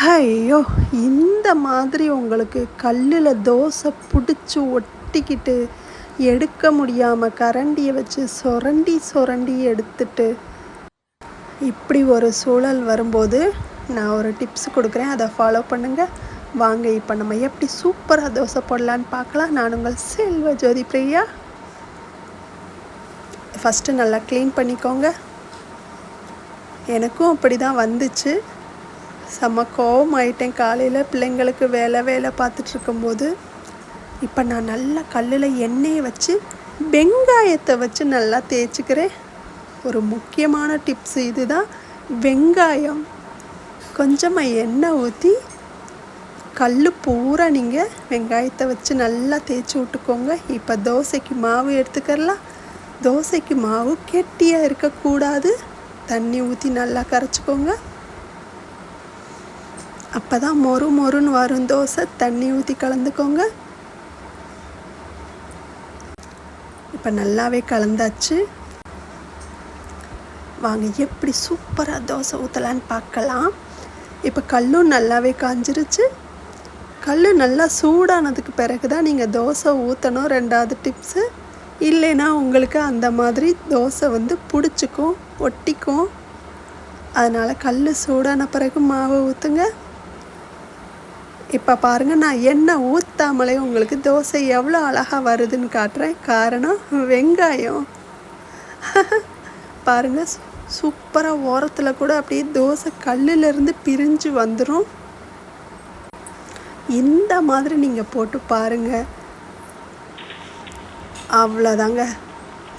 ஐயோ! இந்த மாதிரி உங்களுக்கு கல்லில் தோசை பிடிச்சி ஒட்டிக்கிட்டு எடுக்க முடியாமல் கரண்டியை வச்சு சொரண்டி சொரண்டி எடுத்துட்டு இப்படி ஒரு சூழல் வரும்போது நான் ஒரு டிப்ஸ் கொடுக்குறேன், அதை ஃபாலோ பண்ணுங்கள். வாங்க இப்போ நம்ம எப்படி சூப்பராக தோசை போடலான்னு பார்க்கலாம். நான் உங்கள் செல்வ ஜோதி பிரியா. ஃபஸ்ட்டு நல்லா க்ளீன் பண்ணிக்கோங்க. எனக்கும் அப்படி தான் வந்துச்சு. செம்ம கோவம் ஆயிட்டேன் காலையில் பிள்ளைங்களுக்கு வேலை பார்த்துட்ருக்கும்போது. இப்போ நான் நல்லா கல்லில் எண்ணெயை வச்சு வெங்காயத்தை வச்சு நல்லா தேய்ச்சிக்கிறேன். ஒரு முக்கியமான டிப்ஸ் இது தான். வெங்காயம் கொஞ்சமாக எண்ணெய் ஊற்றி கல் பூரா நீங்கள் வெங்காயத்தை வச்சு நல்லா தேய்ச்சி விட்டுக்கோங்க. இப்போ தோசைக்கு மாவு எடுத்துக்கலாம். தோசைக்கு மாவு கெட்டியாக இருக்கக்கூடாது. தண்ணி ஊற்றி நல்லா கரைச்சிக்கோங்க. அப்போ தான் மொறு மொறுன்னு வரும் தோசை. தண்ணி ஊற்றி கலந்துக்கோங்க. இப்போ நல்லாவே கலந்தாச்சு. வாங்க எப்படி சூப்பராக தோசை ஊற்றலான்னு பார்க்கலாம். இப்போ கல்லும் நல்லாவே காஞ்சிருச்சு. கல் நல்லா சூடானதுக்கு பிறகு தான் நீங்கள் தோசை ஊற்றணும். ரெண்டாவது டிப்ஸு. இல்லைன்னா உங்களுக்கு அந்த மாதிரி தோசை பிடிச்சிக்கும், ஒட்டிக்கும். அதனால் கல் சூடான பிறகு மாவை ஊற்றுங்க. இப்போ பாருங்கள், நான் எண்ணெய் ஊற்றாமலே உங்களுக்கு தோசை எவ்வளோ அழகாக வருதுன்னு காட்டுறேன். காரணம் வெங்காயம். பாருங்கள், சூப்பராக ஓரத்தில் கூட அப்படியே தோசை கல்லிலேருந்து பிரிஞ்சு வந்துடும். இந்த மாதிரி நீங்கள் போட்டு பாருங்கள், அவ்வளோதாங்க.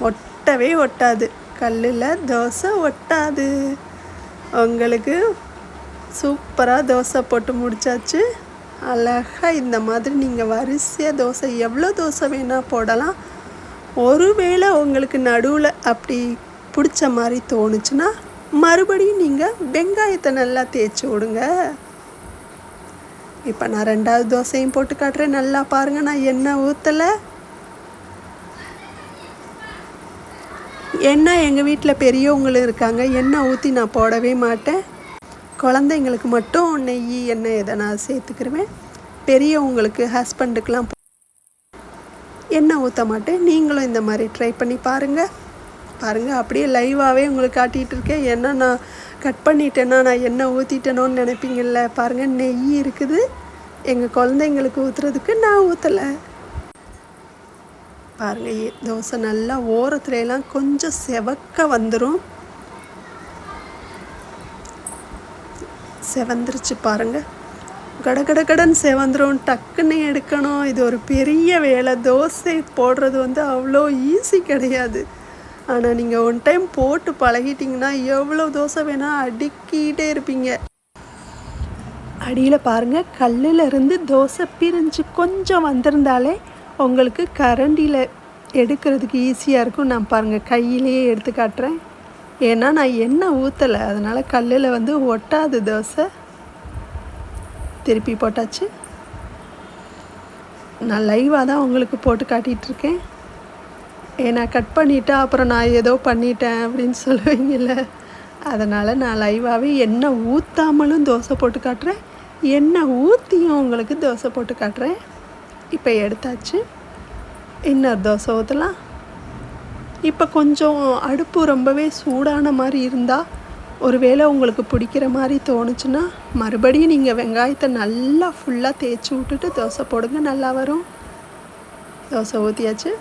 ஒட்டவே ஒட்டாது. கல்லில் தோசை ஒட்டாது. உங்களுக்கு சூப்பராக தோசை போட்டு முடிச்சாச்சு. அழகாக இந்த மாதிரி நீங்கள் வரிசையாக தோசை எவ்வளோ தோசை வேணால் போடலாம். ஒருவேளை உங்களுக்கு நடுவில் அப்படி பிடிச்ச மாதிரி தோணுச்சுன்னா மறுபடியும் நீங்கள் வெங்காயத்தை நல்லா தேய்ச்சி விடுங்க. இப்போ நான் ரெண்டாவது தோசையும் போட்டு காட்டுறேன். நல்லா பாருங்கள், நான் எண்ணெய் ஊற்றலை. எண்ணெய் எங்கள் வீட்டில் பெரியவங்களும் இருக்காங்க. எண்ணெய் ஊற்றி நான் போடவே மாட்டேன். குழந்தைங்களுக்கு மட்டும் நெய் எண்ணெய் எதை நான் சேர்த்துக்கிருவேன். பெரியவங்களுக்கு ஹஸ்பண்டுக்கெலாம் எண்ணெய் ஊற்ற மாட்டேன். நீங்களும் இந்த மாதிரி ட்ரை பண்ணி பாருங்கள். அப்படியே லைவாகவே உங்களுக்கு காட்டிகிட்டு இருக்கேன். ஏன்னா நான் கட் பண்ணிட்டேன்னா நான் எண்ணெய் ஊற்றிட்டேனோன்னு நினைப்பீங்கள்ல. பாருங்கள், நெய் இருக்குது. எங்கள் குழந்தைங்களுக்கு ஊற்றுறதுக்கு நான் ஊற்றலை. பாருங்கள், தோசை நல்லா ஓரத்துலலாம் கொஞ்சம் செவக்க வந்துடும். செவந்துருச்சு பாருங்கள். கடன்னு செவந்துடும். டக்குன்னு எடுக்கணும். இது ஒரு பெரிய வேலை. தோசை போடுறது அவ்வளோ ஈஸி கிடையாது. ஆனால் நீங்கள் ஒன் டைம் போட்டு பழகிட்டிங்கன்னா எவ்வளோ தோசை வேணால் அடுக்கிட்டே இருப்பீங்க. அடியில் பாருங்கள், கல்லில் இருந்து தோசை பிரிஞ்சு கொஞ்சம் வந்திருந்தாலே உங்களுக்கு கரண்டியில் எடுக்கிறதுக்கு ஈஸியாக இருக்கும். நான் பாருங்கள் கையிலேயே எடுத்து காட்டுறேன். ஏன்னா நான் எண்ணெய் ஊற்றலை, அதனால் கல்லில் ஒட்டாது தோசை. திருப்பி போட்டாச்சு. நான் லைவாக தான் உங்களுக்கு போட்டு காட்டிகிட்ருக்கேன். ஏன்னா கட் பண்ணிவிட்டா அப்புறம் நான் ஏதோ பண்ணிட்டேன் அப்படின்னு சொல்லுவீங்கள்ல. அதனால் நான் லைவாகவே எண்ணெய் ஊற்றாமலும் தோசை போட்டு காட்டுறேன், எண்ணெய் ஊற்றியும் உங்களுக்கு தோசை போட்டு காட்டுறேன். இப்போ எடுத்தாச்சு. இன்னொரு தோசை ஊற்றலாம். இப்போ கொஞ்சம் அடுப்பு ரொம்பவே சூடான மாதிரி இருந்தால், ஒருவேளை உங்களுக்கு பிடிக்கிற மாதிரி தோணுச்சுன்னா மறுபடியும் நீங்கள் வெங்காயத்தை நல்லா ஃபுல்லாக தேய்ச்சி விட்டுட்டு தோசை போடுங்க, நல்லா வரும். தோசை ஊற்றியாச்சு.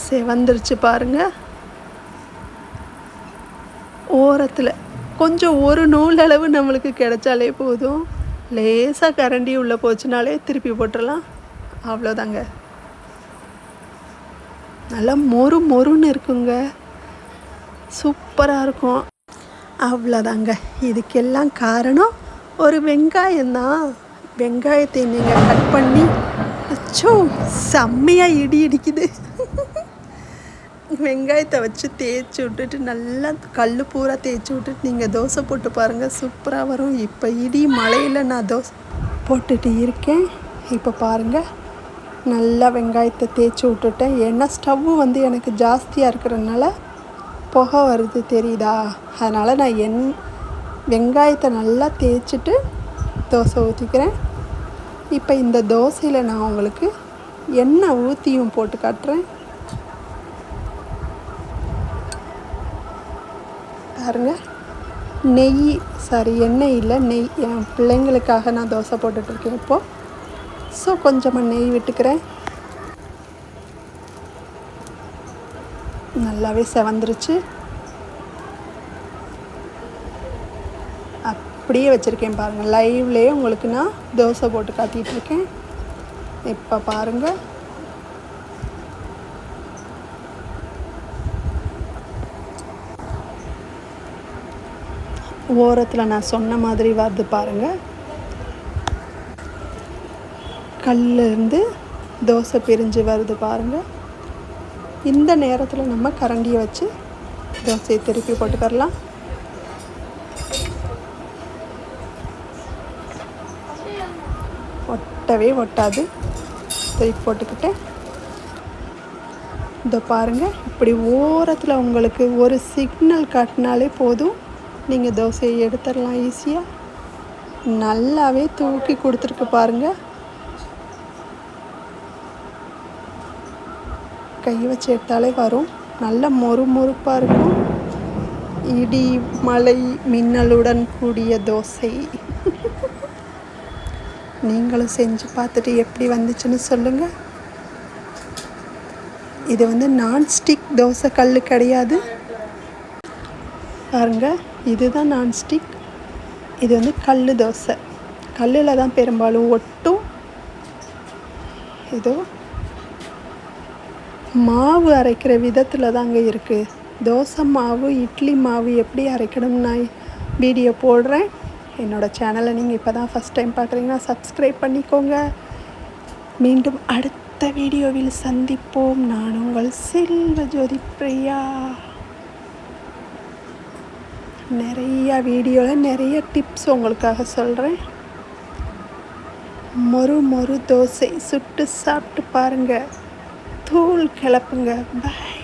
செவந்துருச்சு பாருங்கள். ஓரத்தில் கொஞ்சம் ஒரு நூல் அளவு நம்மளுக்கு கிடைச்சாலே போதும். லேசாக கரண்டி உள்ளே போச்சுனாலே திருப்பி போட்டுடலாம். அவ்வளோதாங்க. நல்லா மொறுன்னு இருக்குங்க. சூப்பராக இருக்கும். அவ்வளோதாங்க. இதுக்கெல்லாம் காரணம் ஒரு வெங்காயம்தான். வெங்காயத்தை நீங்கள் கட் பண்ணி செம்மையாக இடிக்குது. வெங்காயத்தை வச்சு தேய்ச்சி விட்டுட்டு நல்லா கல் பூரா தேய்ச்சி விட்டுட்டு நீங்கள் தோசை போட்டு பாருங்கள், சூப்பராக வரும். இப்போ இடி மழையில் நான் தோசை போட்டுட்டு இருக்கேன். இப்போ பாருங்கள், நல்லா வெங்காயத்தை தேய்ச்சி விட்டுட்டேன். ஏன்னா ஸ்டவ்வு எனக்கு ஜாஸ்தியாக இருக்கிறதுனால புகை வருது தெரியுதா? அதனால் நான் வெங்காயத்தை நல்லா தேய்ச்சிட்டு தோசை ஊற்றிக்கிறேன். இப்போ இந்த தோசையில் நான் உங்களுக்கு எண்ணெய் ஊற்றியும் போட்டு காட்டுறேன். பாருங்க, எண்ணெய் இல்லை, நெய். என் பிள்ளைங்களுக்காக நான் தோசை போட்டுட்ருக்கேன் இப்போது. ஸோ கொஞ்சமாக நெய் விட்டுக்கிறேன். நல்லாவே செவந்துருச்சு. அப்படியே வச்சுருக்கேன் பாருங்கள். லைவ்லேயே உங்களுக்கு நான் தோசை போட்டு காட்டிகிட்ருக்கேன். இப்போ பாருங்கள், ஓரத்தில் நான் சொன்ன மாதிரி வருது பாருங்கள். கல்லிருந்து தோசை பிரிஞ்சு வருது பாருங்கள். இந்த நேரத்தில் நம்ம கரண்டியை வச்சு தோசையை திருப்பி போட்டுக்கரலாம். ஒட்டவே ஒட்டாது. திருப்பி போட்டுக்கிட்டேன். இதை பாருங்கள், இப்படி ஓரத்தில் உங்களுக்கு ஒரு சிக்னல் காட்டினாலே போதும், நீங்கள் தோசையை எடுத்துடலாம் ஈஸியாக. நல்லாவே தூக்கி கொடுத்துருக்கு பாருங்கள். கை வச்சு எடுத்தாலே வரும். நல்ல மொறுமொறுப்பாக இருக்கும். இடி மழை மின்னலுடன் கூடிய தோசை. நீங்களும் செஞ்சு பார்த்துட்டு எப்படி வந்துச்சுன்னு சொல்லுங்கள். இது வந்து நான்ஸ்டிக் தோசை கல் கிடையாது பாருங்க. இதுதான் நான்ஸ்டிக். இது வந்து கல் தோசை. கல்லில் தான் பெரும்பாலும் ஒட்டும். இதோ மாவு அரைக்கிற விதத்தில் தாங்க இருக்குது. தோசை மாவு, இட்லி மாவு எப்படி அரைக்கணும்னு நான் வீடியோ போடுறேன். என்னோடய சேனலை நீங்கள் இப்போ தான் ஃபஸ்ட் டைம் பார்க்குறீங்கன்னா சப்ஸ்கிரைப் பண்ணிக்கோங்க. மீண்டும் அடுத்த வீடியோவில் சந்திப்போம். நான் உங்கள் செல்வஜோதி பிரியா. நிறைய வீடியோவில் நிறைய டிப்ஸ் உங்களுக்காக சொல்கிறேன். மொறு தோசை சுட்டு சாப்பிட்டு பாருங்கள். தூள் கிளப்புங்க. பாய்.